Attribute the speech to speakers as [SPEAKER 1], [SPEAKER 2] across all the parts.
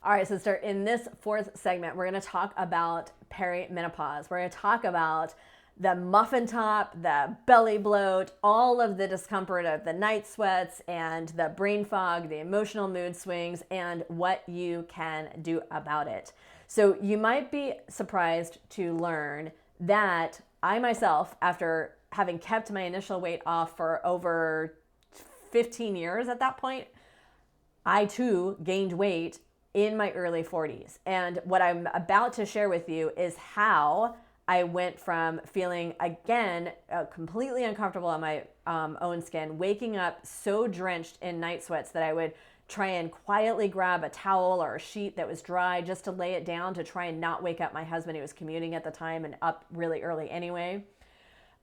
[SPEAKER 1] All right, so start in this fourth segment, we're going to talk about perimenopause. We're going to talk about the muffin top, the belly bloat, all of the discomfort of the night sweats and the brain fog, the emotional mood swings, and what you can do about it. So you might be surprised to learn that I myself, after having kept my initial weight off for over 15 years at that point, I too gained weight in my early 40s. And what I'm about to share with you is how I went from feeling, again, completely uncomfortable on my own skin, waking up so drenched in night sweats that I would try and quietly grab a towel or a sheet that was dry just to lay it down to try and not wake up my husband, who was commuting at the time and up really early anyway.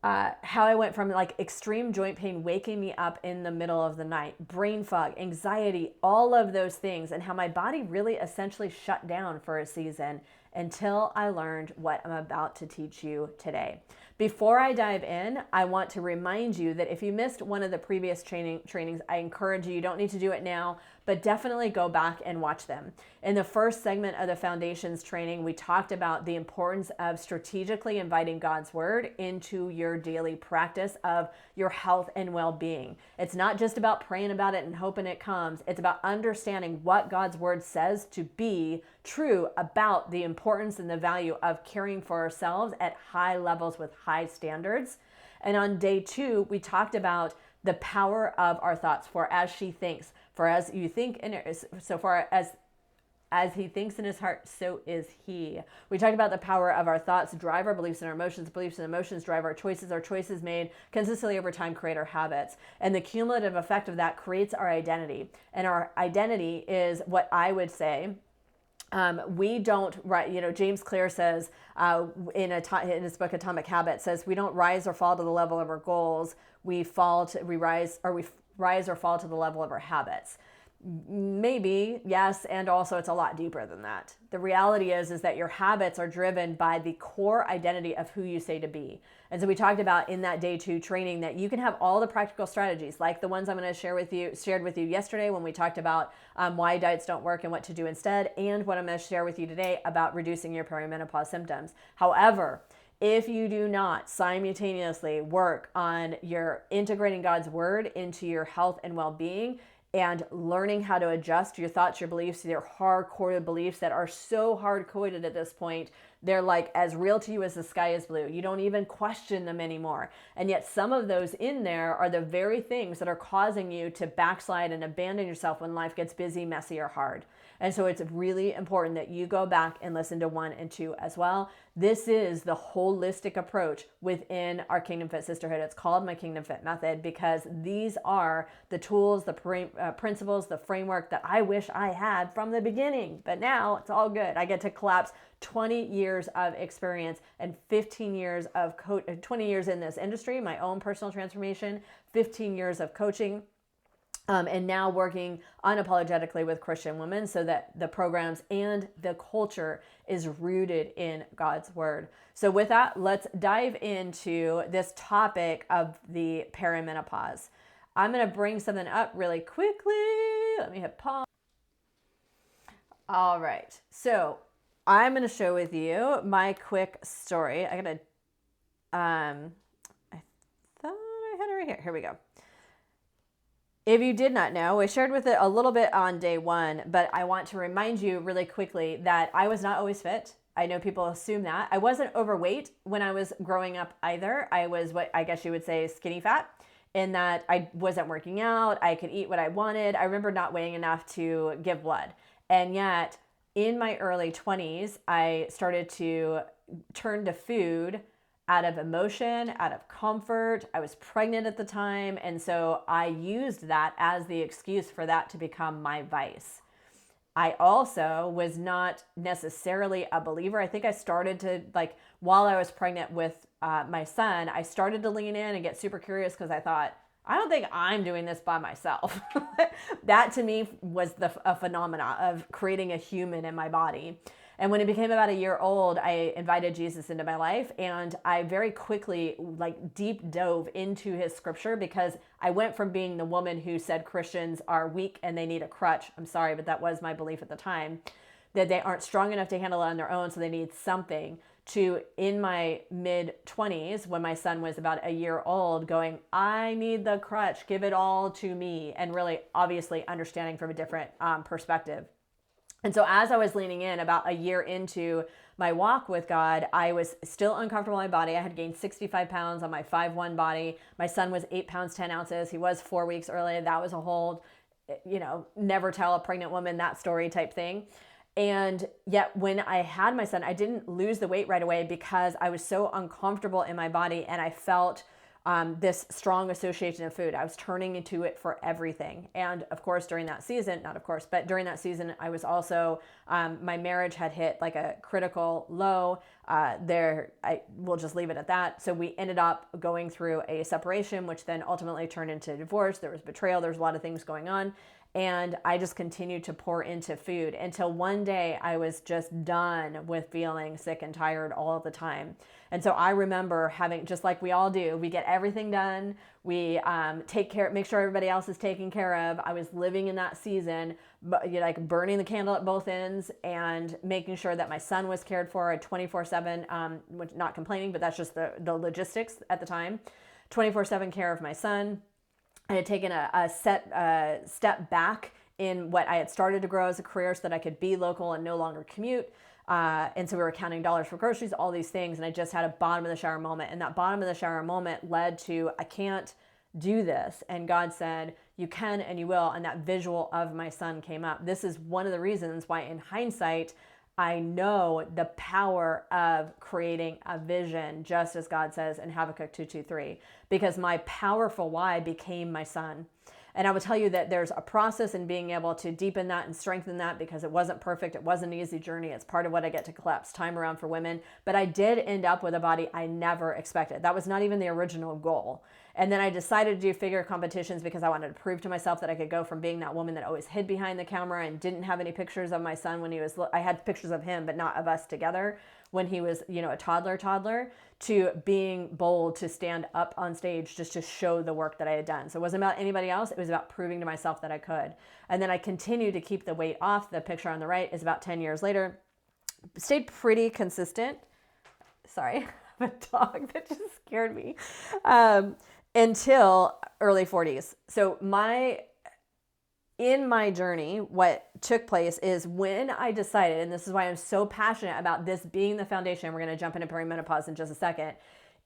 [SPEAKER 1] How I went from like extreme joint pain waking me up in the middle of the night, brain fog, anxiety, all of those things, and how my body really essentially shut down for a season until I learned what I'm about to teach you today. Before I dive in, I want to remind you that if you missed one of the previous trainings, I encourage you don't need to do it now, but definitely go back and watch them. In the first segment of the Foundations training, we talked about the importance of strategically inviting God's word into your daily practice of your health and well-being. It's not just about praying about it and hoping it comes. It's about understanding what God's word says to be true about the importance and the value of caring for ourselves at high levels with high standards. And on day 2, we talked about the power of our thoughts. For as she thinks, for as you think, so far as he thinks in his heart, so is he. We talked about the power of our thoughts drive our beliefs and our emotions. Beliefs and emotions drive our choices made consistently over time create our habits. And the cumulative effect of that creates our identity. And our identity is what I would say, we don't, James Clear says in his book Atomic Habits, says we don't rise or fall to the level of our goals. We rise or fall to the level of our habits. Maybe, yes, and also it's a lot deeper than that. The reality is that your habits are driven by the core identity of who you say to be. And so we talked about in that day 2 training that you can have all the practical strategies, like the ones I'm going to shared with you yesterday when we talked about why diets don't work and what to do instead, and what I'm going to share with you today about reducing your perimenopause symptoms. However, if you do not simultaneously work on your integrating God's word into your health and well-being, and learning how to adjust your thoughts, your beliefs, your hard-coded beliefs that are so hard-coded at this point, they're like as real to you as the sky is blue. You don't even question them anymore. And yet some of those in there are the very things that are causing you to backslide and abandon yourself when life gets busy, messy, or hard. And so it's really important that you go back and listen to 1 and 2 as well. This is the holistic approach within our Kingdom Fit Sisterhood. It's called my Kingdom Fit Method because these are the tools, the principles, the framework that I wish I had from the beginning. But now it's all good. I get to collapse 20 years of experience and 15 years of 20 years in this industry, my own personal transformation, 15 years of coaching, and now working unapologetically with Christian women so that the programs and the culture is rooted in God's word. So with that, let's dive into this topic of the perimenopause. I'm going to bring something up really quickly. Let me hit pause. All right. So I'm going to share with you my quick story. I thought I had it right here. Here we go. If you did not know, I shared with it a little bit on day 1, but I want to remind you really quickly that I was not always fit. I know people assume that. I wasn't overweight when I was growing up either. I was what I guess you would say skinny fat, in that I wasn't working out. I could eat what I wanted. I remember not weighing enough to give blood. And yet in my early 20s, I started to turn to food out of emotion, out of comfort. I was pregnant at the time. And so I used that as the excuse for that to become my vice. I also was not necessarily a believer. I think I started to, while I was pregnant with my son, I started to lean in and get super curious because I thought, I don't think I'm doing this by myself. That to me was a phenomena of creating a human in my body. And when it became about a year old, I invited Jesus into my life, and I very quickly deep dove into his scripture because I went from being the woman who said Christians are weak and they need a crutch. I'm sorry, but that was my belief at the time. that they aren't strong enough to handle it on their own, so they need something, to in my mid-20s, when my son was about a year old, going, I need the crutch, give it all to me, and really obviously understanding from a different perspective. And so as I was leaning in about a year into my walk with God, I was still uncomfortable in my body. I had gained 65 pounds on my 5'1" body. My son was 8 pounds, 10 ounces. He was 4 weeks early. That was a whole, never tell a pregnant woman that story type thing. And yet when I had my son, I didn't lose the weight right away because I was so uncomfortable in my body, and I felt this strong association of food. I was turning into it for everything. And of course, during that season, not of course, but during that season, I was also, my marriage had hit like a critical low I will just leave it at that. So we ended up going through a separation, which then ultimately turned into divorce. There was betrayal. There's a lot of things going on. And I just continued to pour into food until one day I was just done with feeling sick and tired all the time. And so I remember having, just like we all do, we get everything done. We take care, make sure everybody else is taken care of. I was living in that season, but like burning the candle at both ends and making sure that my son was cared for at 24/7, which not complaining, but that's just the logistics at the time. 24/7 care of my son. I had taken a step back in what I had started to grow as a career so that I could be local and no longer commute. And so we were counting dollars for groceries, all these things. And I just had a bottom of the shower moment. And that bottom of the shower moment led to, I can't do this. And God said, you can and you will. And that visual of my son came up. This is one of the reasons why in hindsight, I know the power of creating a vision, just as God says in Habakkuk 2:2-3, because my powerful why became my son. And I will tell you that there's a process in being able to deepen that and strengthen that, because it wasn't perfect. It wasn't an easy journey. It's part of what I get to collapse time around for women. But I did end up with a body I never expected. That was not even the original goal. And then I decided to do figure competitions because I wanted to prove to myself that I could go from being that woman that always hid behind the camera and didn't have any pictures of my son when he was, I had pictures of him, but not of us together when he was, a toddler, to being bold to stand up on stage just to show the work that I had done. So it wasn't about anybody else. It was about proving to myself that I could. And then I continued to keep the weight off. The picture on the right is about 10 years later. Stayed pretty consistent. Sorry, I have a dog that just scared me. Until early 40s. So in my journey, what took place is when I decided, and this is why I'm so passionate about this being the foundation, we're going to jump into perimenopause in just a second,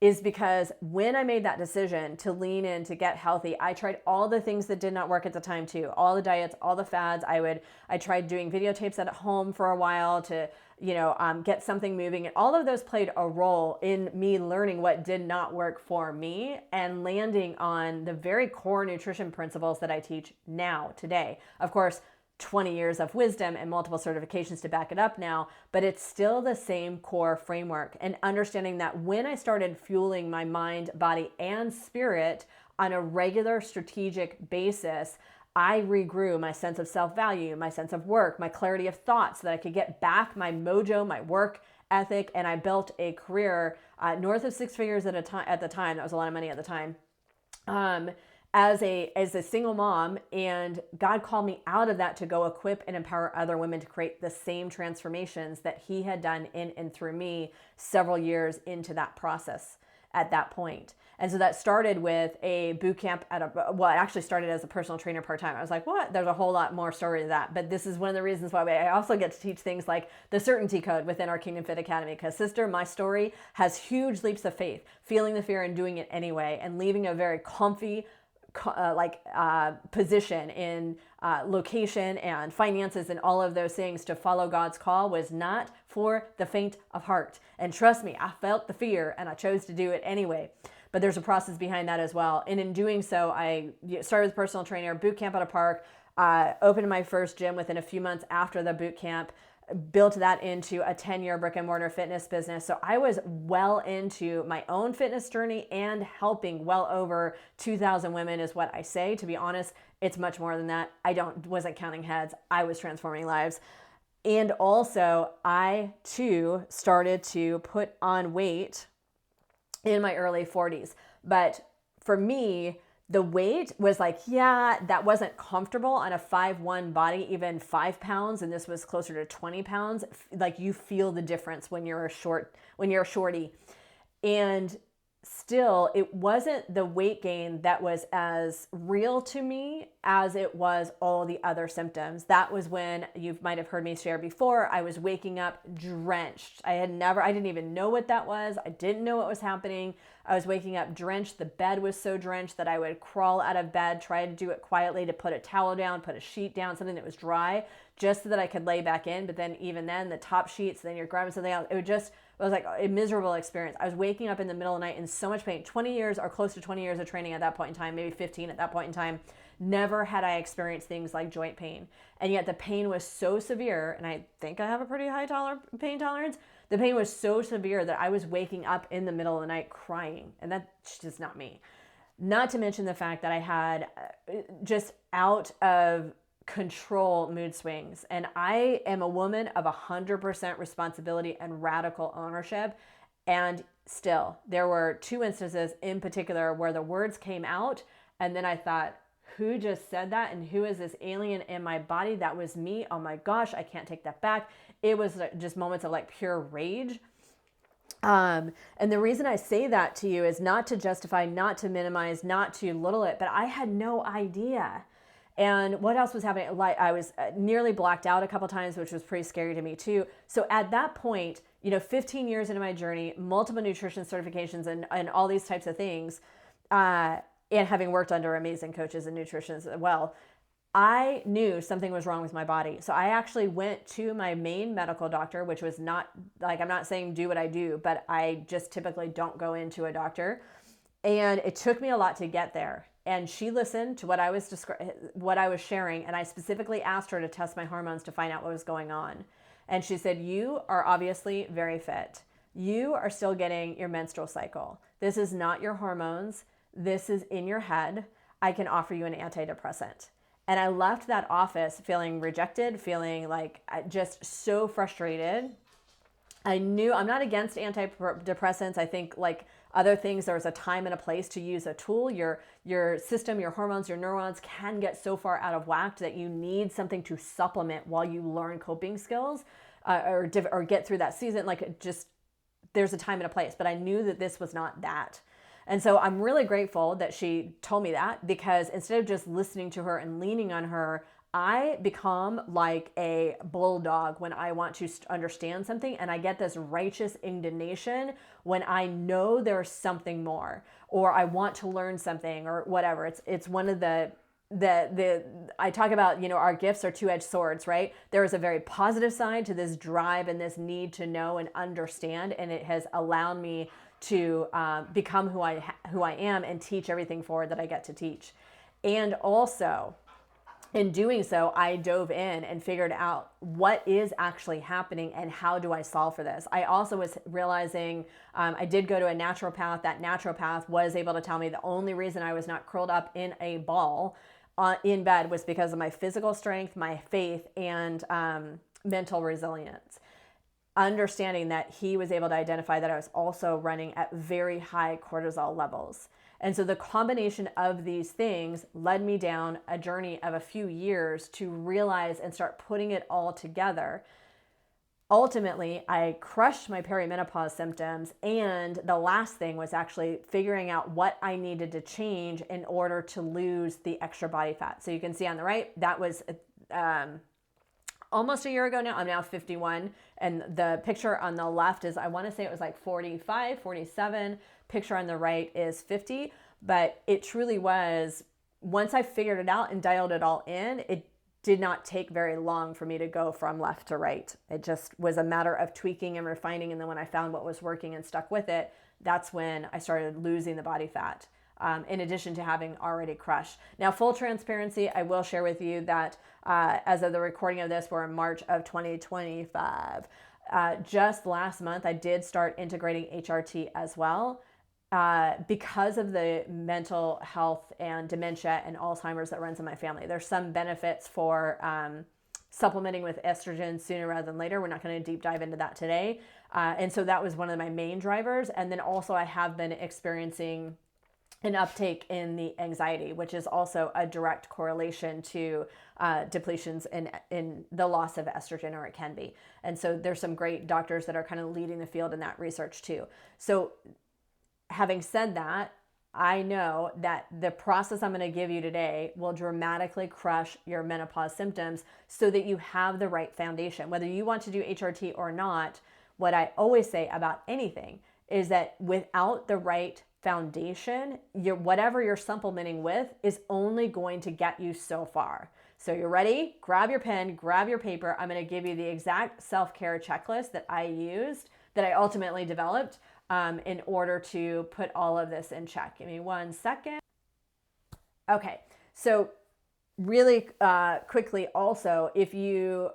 [SPEAKER 1] is because when I made that decision to lean in, to get healthy, I tried all the things that did not work at the time too. All the diets, all the fads. I tried doing videotapes at home for a while to, get something moving. And all of those played a role in me learning what did not work for me and landing on the very core nutrition principles that I teach now, today. Of course, 20 years of wisdom and multiple certifications to back it up now, but it's still the same core framework. And understanding that when I started fueling my mind, body, and spirit on a regular strategic basis, I regrew my sense of self-value, my sense of work, my clarity of thought, so that I could get back my mojo, my work ethic, and I built a career north of 6 figures at the time. That was a lot of money at the time. As a single mom, and God called me out of that to go equip and empower other women to create the same transformations that He had done in and through me several years into that process at that point. And so that started with a boot camp it actually started as a personal trainer part-time. I was like, what? There's a whole lot more story to that. But this is one of the reasons why I also get to teach things like the certainty code within our Kingdom Fit Academy. Because sister, my story has huge leaps of faith, feeling the fear and doing it anyway, and leaving a very comfy position in location and finances and all of those things to follow God's call was not for the faint of heart. And trust me, I felt the fear and I chose to do it anyway. But there's a process behind that as well. And in doing so, I started with personal trainer, boot camp at a park, opened my first gym within a few months after the boot camp, built that into a 10-year brick and mortar fitness business. So I was well into my own fitness journey and helping well over 2,000 women is what I say. To be honest, it's much more than that. Wasn't counting heads. I was transforming lives. And also I too started to put on weight in my early 40s. But for me, The weight was like, yeah, that wasn't comfortable on a 5'1" body, even 5 pounds. And this was closer to 20 pounds. Like you feel the difference when you're a shorty. And still, it wasn't the weight gain that was as real to me as it was all the other symptoms. That was when, you might have heard me share before, I was waking up drenched. I didn't even know what that was. I didn't know what was happening. I was waking up drenched. The bed was so drenched that I would crawl out of bed, try to do it quietly, to put a towel down, put a sheet down, something that was dry, just so that I could lay back in. But then even then, the top sheets, then you're grabbing something else. It was like a miserable experience. I was waking up in the middle of the night in so much pain. 20 years or close to 20 years of training at that point in time, maybe 15 at that point in time. Never had I experienced things like joint pain. And yet the pain was so severe, and I think I have a pretty high pain tolerance. The pain was so severe that I was waking up in the middle of the night crying. And that's just not me. Not to mention the fact that I had just out of control mood swings. And I am a woman of 100% responsibility and radical ownership. And still, there were 2 instances in particular where the words came out, and then I thought, who just said that? And who is this alien in my body? That was me. Oh my gosh, I can't take that back. It was just moments of like pure rage. And the reason I say that to you is not to justify, not to minimize, not to belittle it, but I had no idea. And what else was happening? Like I was nearly blacked out a couple times, which was pretty scary to me too. So at that point, 15 years into my journey, multiple nutrition certifications and all these types of things, and having worked under amazing coaches and nutritionists as well, I knew something was wrong with my body. So I actually went to my main medical doctor, which was not like, I'm not saying do what I do, but I just typically don't go into a doctor. And it took me a lot to get there. And she listened to what I was sharing. And I specifically asked her to test my hormones to find out what was going on. And she said, you are obviously very fit. You are still getting your menstrual cycle. This is not your hormones. This is in your head. I can offer you an antidepressant. And I left that office feeling rejected, feeling like just so frustrated. I knew I'm not against antidepressants. I think like other things, there's a time and a place to use a tool. Your system, your hormones, your neurons can get so far out of whack that you need something to supplement while you learn coping skills or get through that season. Like just there's a time and a place, but I knew that this was not that. And so I'm really grateful that she told me that, because instead of just listening to her and leaning on her, I become like a bulldog when I want to understand something, and I get this righteous indignation when I know there's something more, or I want to learn something or whatever. It's one of the I talk about, our gifts are 2-edged swords, right? There is a very positive side to this drive and this need to know and understand, and it has allowed me to become who I am and teach everything forward that I get to teach. And also, in doing so, I dove in and figured out what is actually happening and how do I solve for this. I also was realizing I did go to a naturopath. That naturopath was able to tell me the only reason I was not curled up in a ball in bed was because of my physical strength, my faith, and mental resilience. Understanding that he was able to identify that I was also running at very high cortisol levels. And so the combination of these things led me down a journey of a few years to realize and start putting it all together. Ultimately, I crushed my perimenopause symptoms, and the last thing was actually figuring out what I needed to change in order to lose the extra body fat. So you can see on the right, that was almost a year ago now. I'm now 51. And the picture on the left is, I want to say it was like 45, 47. Picture on the right is 50. But it truly was, once I figured it out and dialed it all in, it did not take very long for me to go from left to right. It just was a matter of tweaking and refining. And then when I found what was working and stuck with it, that's when I started losing the body fat. In addition to having already crushed. Now, full transparency, I will share with you that as of the recording of this, we're in March of 2025. Just last month, I did start integrating HRT as well because of the mental health and dementia and Alzheimer's that runs in my family. There's some benefits for supplementing with estrogen sooner rather than later. We're not going to deep dive into that today. And so that was one of my main drivers. And then also I have been experiencing an uptake in the anxiety, which is also a direct correlation to depletions in the loss of estrogen, or it can be. And so there's some great doctors that are kind of leading the field in that research too. So having said that, I know that the process I'm going to give you today will dramatically crush your menopause symptoms so that you have the right foundation. Whether you want to do HRT or not, what I always say about anything is that without the right foundation, whatever you're supplementing with is only going to get you so far. So you're ready? Grab your pen, grab your paper. I'm going to give you the exact self-care checklist that I used, that I ultimately developed in order to put all of this in check. Give me 1 second. Okay, so really quickly also, if you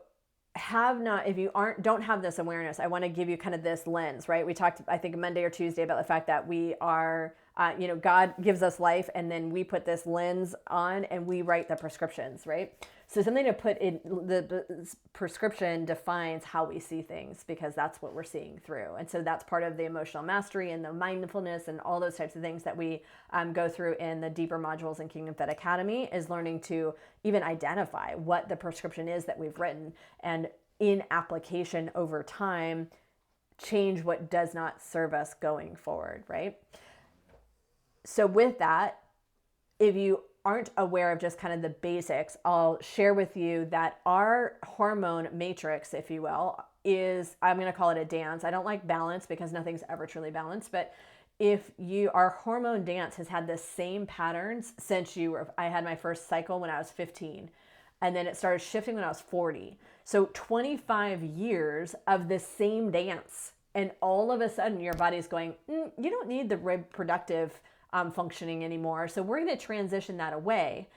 [SPEAKER 1] don't have this awareness, I want to give you kind of this lens, right? We talked, I think, Monday or Tuesday about the fact that we are, God gives us life, and then we put this lens on and we write the prescriptions, right? So something to put in the prescription defines how we see things, because that's what we're seeing through. And so that's part of the emotional mastery and the mindfulness and all those types of things that we go through in the deeper modules in Kingdom Fed Academy, is learning to even identify what the prescription is that we've written, and in application over time, change what does not serve us going forward, right? So with that, if you aren't aware of just kind of the basics, I'll share with you that our hormone matrix, if you will, is, I'm going to call it a dance. I don't like balance because nothing's ever truly balanced, but our hormone dance has had the same patterns since I had my first cycle when I was 15, and then it started shifting when I was 40. So 25 years of the same dance, and all of a sudden your body's going, you don't need the reproductive functioning anymore, so we're going to transition that away.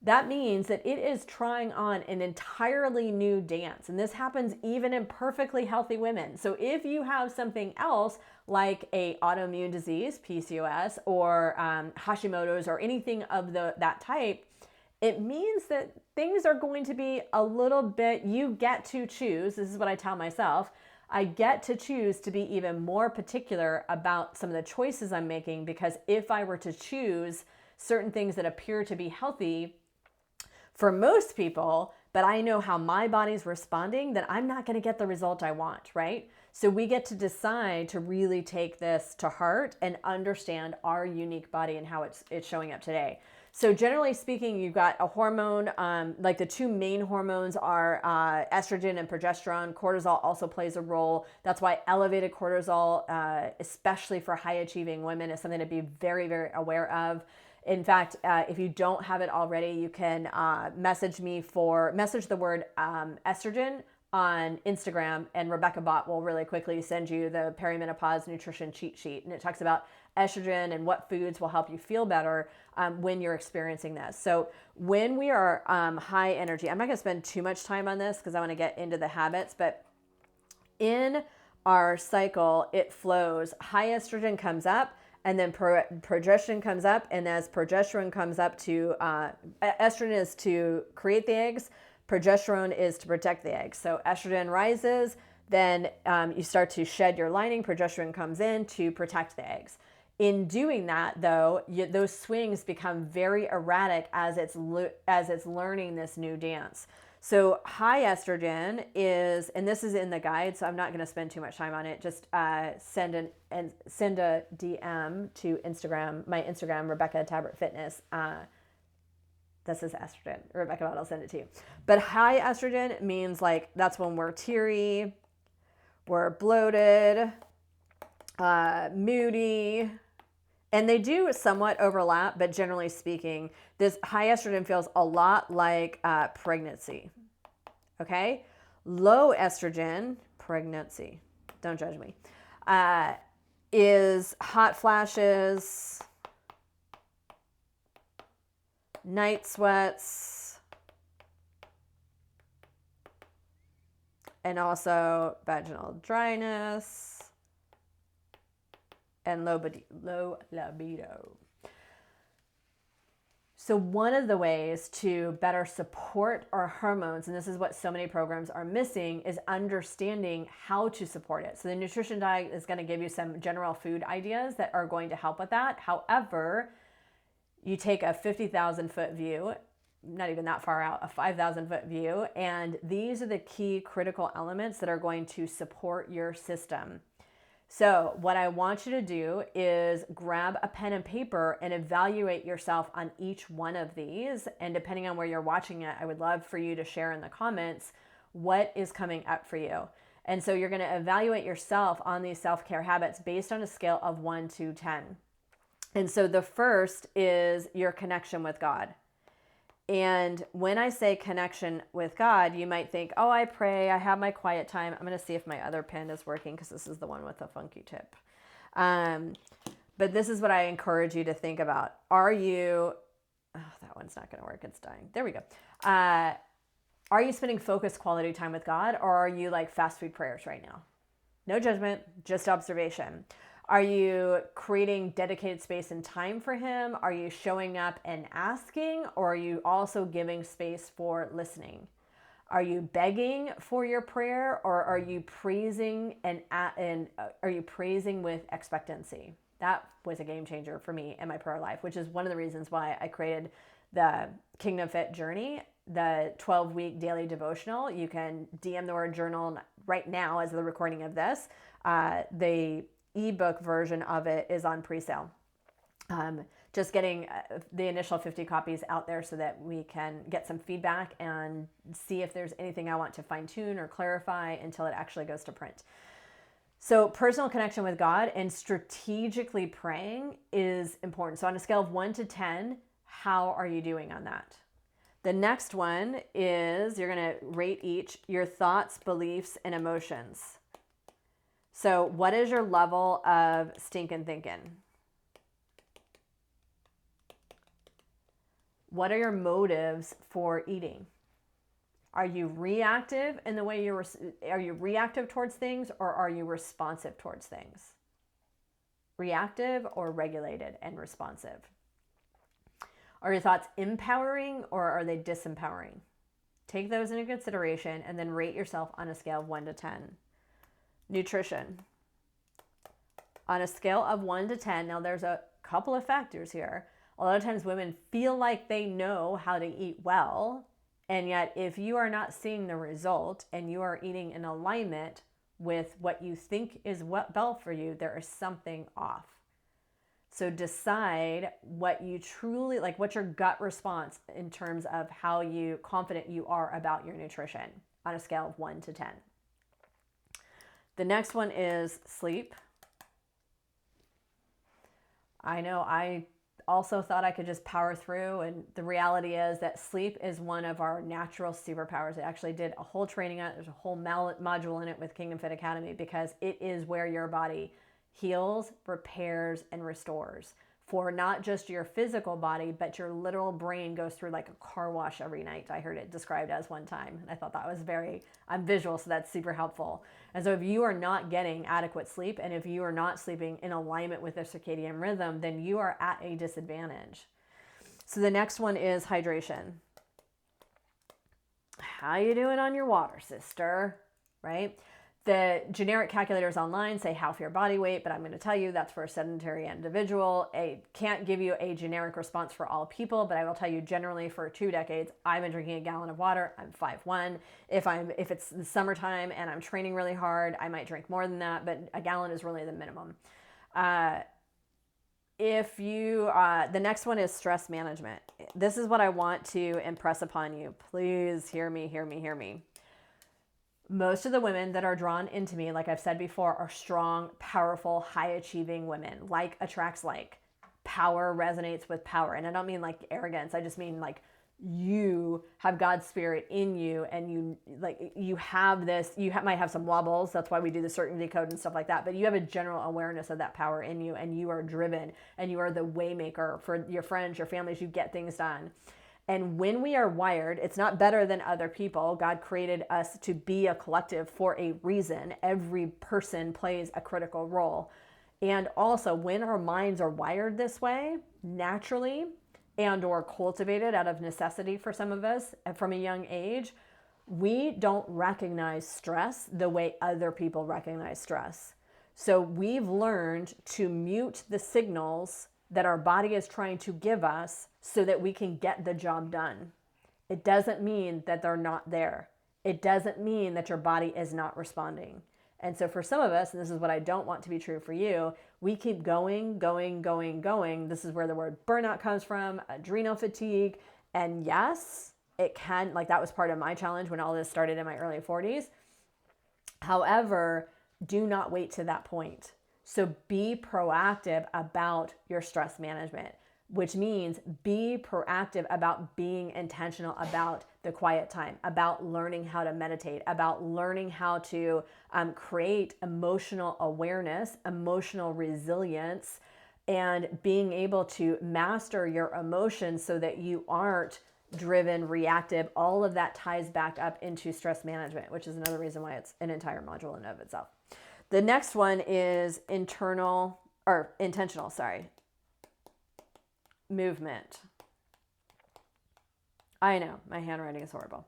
[SPEAKER 1] That means that it is trying on an entirely new dance. And this happens even in perfectly healthy women. So if you have something else like a autoimmune disease, PCOS, or Hashimoto's, or anything of that type, it means that things are going to be a little bit, you get to choose. This is what I tell myself. I get to choose to be even more particular about some of the choices I'm making, because if I were to choose certain things that appear to be healthy for most people, but I know how my body's responding, then I'm not going to get the result I want, right? So we get to decide to really take this to heart and understand our unique body and how it's showing up today. So generally speaking, you've got a hormone, like the two main hormones are estrogen and progesterone. Cortisol also plays a role. That's why elevated cortisol, especially for high achieving women, is something to be very, very aware of. In fact, if you don't have it already, you can message the word estrogen on Instagram, and Rebecca Bott will really quickly send you the perimenopause nutrition cheat sheet. And it talks about estrogen and what foods will help you feel better when you're experiencing this. So when we are high energy, I'm not going to spend too much time on this because I want to get into the habits, but in our cycle, it flows. High estrogen comes up, and then progesterone comes up, and as progesterone comes up to, estrogen is to create the eggs, progesterone is to protect the eggs. So estrogen rises, then you start to shed your lining, progesterone comes in to protect the eggs. In doing that, though, those swings become very erratic as it's learning this new dance. So high estrogen is, and this is in the guide, so I'm not going to spend too much time on it. Just send a DM to Instagram, my Instagram, Rebecca Tabbert Fitness. This is estrogen. Rebecca, I'll send it to you. But high estrogen means like that's when we're teary, we're bloated, moody. And they do somewhat overlap, but generally speaking, this high estrogen feels a lot like pregnancy. Okay? Low estrogen, pregnancy, don't judge me, is hot flashes, night sweats, and also vaginal dryness and low libido. So one of the ways to better support our hormones, and this is what so many programs are missing, is understanding how to support it. So the nutrition diet is going to give you some general food ideas that are going to help with that. However, you take a 50,000 foot view, not even that far out, a 5,000 foot view, and these are the key critical elements that are going to support your system. So what I want you to do is grab a pen and paper and evaluate yourself on each one of these. And depending on where you're watching it, I would love for you to share in the comments what is coming up for you. And so you're going to evaluate yourself on these self-care habits based on a scale of 1 to 10. And so the first is your connection with God. And when I say connection with God, you might think, oh, I pray, I have my quiet time. I'm going to see if my other pen is working because this is the one with the funky tip. But this is what I encourage you to think about. Are you, oh, that one's not going to work. It's dying. There we go. Are you spending focused quality time with God, or are you like fast food prayers right now? No judgment, just observation. Are you creating dedicated space and time for him? Are you showing up and asking, or are you also giving space for listening? Are you begging for your prayer, or are you praising and are you praising with expectancy? That was a game changer for me in my prayer life, which is one of the reasons why I created the Kingdom Fit Journey, the 12-week daily devotional. You can DM the word journal right now as the recording of this. The ebook version of it is on pre-sale. Just getting the initial 50 copies out there so that we can get some feedback and see if there's anything I want to fine tune or clarify until it actually goes to print. So personal connection with God and strategically praying is important. So on a scale of 1 to 10, how are you doing on that? The next one is you're going to rate each your thoughts, beliefs, and emotions. So what is your level of stinking thinking? What are your motives for eating? Are you reactive in the way are you reactive towards things, or are you responsive towards things? Reactive or regulated and responsive? Are your thoughts empowering or are they disempowering? Take those into consideration and then rate yourself on a scale of 1 to 10. Nutrition. On a scale of 1 to 10, now there's a couple of factors here. A lot of times women feel like they know how to eat well, and yet if you are not seeing the result and you are eating in alignment with what you think is well for you, there is something off. So decide what you truly, like what's your gut response in terms of how confident you are about your nutrition on a scale of 1 to 10. The next one is sleep. I know I also thought I could just power through, and the reality is that sleep is one of our natural superpowers. I actually did a whole training on it. There's a whole module in it with Kingdom Fit Academy because it is where your body heals, repairs, and restores for not just your physical body, but your literal brain goes through like a car wash every night. I heard it described as one time. And I thought that was I'm visual, so that's super helpful. And so if you are not getting adequate sleep, and if you are not sleeping in alignment with the circadian rhythm, then you are at a disadvantage. So the next one is hydration. How you doing on your water, sister? Right? The generic calculators online say half your body weight, but I'm going to tell you that's for a sedentary individual. I can't give you a generic response for all people, but I will tell you generally for 2 decades, I've been drinking a gallon of water. I'm 5'1". If it's the summertime and I'm training really hard, I might drink more than that, but a gallon is really the minimum. The next one is stress management. This is what I want to impress upon you. Please hear me, hear me, hear me. Most of the women that are drawn into me, like I've said before, are strong, powerful, high-achieving women. Like attracts like. Power resonates with power. And I don't mean like arrogance. I just mean like you have God's spirit in you, and you have this, might have some wobbles. That's why we do the certainty code and stuff like that. But you have a general awareness of that power in you, and you are driven, and you are the way maker for your friends, your families. You get things done. And when we are wired, it's not better than other people. God created us to be a collective for a reason. Every person plays a critical role. And also, when our minds are wired this way, naturally, and or cultivated out of necessity for some of us from a young age, we don't recognize stress the way other people recognize stress. So we've learned to mute the signals that our body is trying to give us so that we can get the job done. It doesn't mean that they're not there. It doesn't mean that your body is not responding. And so for some of us, and this is what I don't want to be true for you, we keep going. This is where the word burnout comes from, adrenal fatigue. And yes, it can, like that was part of my challenge when all this started in my early 40s. However, do not wait to that point. So be proactive about your stress management, which means be proactive about being intentional about the quiet time, about learning how to meditate, about learning how to create emotional awareness, emotional resilience, and being able to master your emotions so that you aren't driven, reactive. All of that ties back up into stress management, which is another reason why it's an entire module in and of itself. The next one is intentional movement. I know, my handwriting is horrible.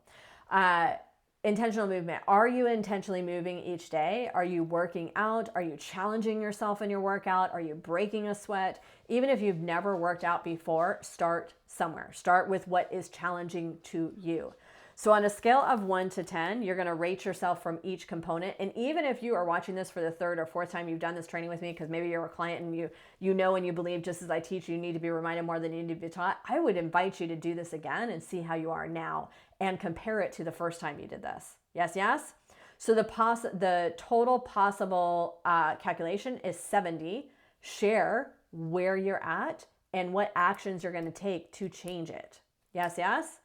[SPEAKER 1] Intentional movement. Are you intentionally moving each day? Are you working out? Are you challenging yourself in your workout? Are you breaking a sweat? Even if you've never worked out before, start somewhere. Start with what is challenging to you. So on a scale of 1 to 10, you're going to rate yourself from each component. And even if you are watching this for the third or fourth time you've done this training with me, because maybe you're a client and you know and you believe just as I teach, you need to be reminded more than you need to be taught, I would invite you to do this again and see how you are now and compare it to the first time you did this. Yes, yes? So the total possible calculation is 70. Share where you're at and what actions you're going to take to change it. Yes, yes?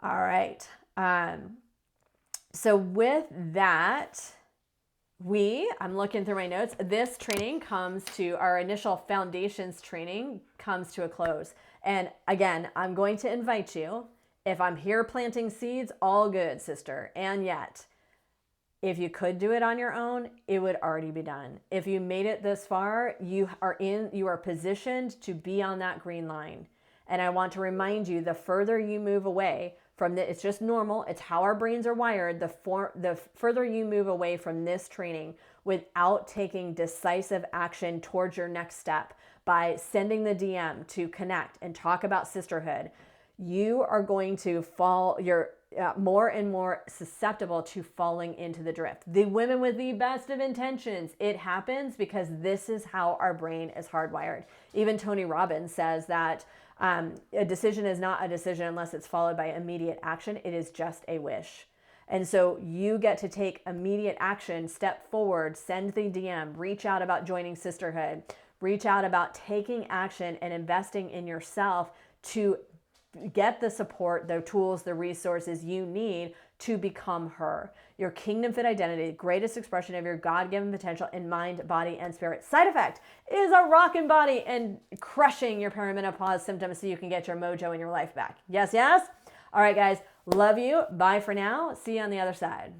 [SPEAKER 1] All right. So with that, I'm looking through my notes. This training our initial foundations training comes to a close. And again, I'm going to invite you, if I'm here planting seeds, all good, sister. And yet, if you could do it on your own, it would already be done. If you made it this far, you are positioned to be on that green line. And I want to remind you, the further you move away from it's just normal. It's how our brains are wired. The further you move away from this training without taking decisive action towards your next step by sending the DM to connect and talk about sisterhood, you are going to you're more and more susceptible to falling into the drift. The women with the best of intentions, it happens because this is how our brain is hardwired. Even Tony Robbins says that a decision is not a decision unless it's followed by immediate action. It is just a wish. And so you get to take immediate action, step forward, send the DM, reach out about joining sisterhood, reach out about taking action and investing in yourself to get the support, the tools, the resources you need to become her. Your kingdom fit identity, the greatest expression of your God-given potential in mind, body, and spirit. Side effect is a rockin' body and crushing your perimenopause symptoms so you can get your mojo in your life back. Yes, yes? All right, guys. Love you. Bye for now. See you on the other side.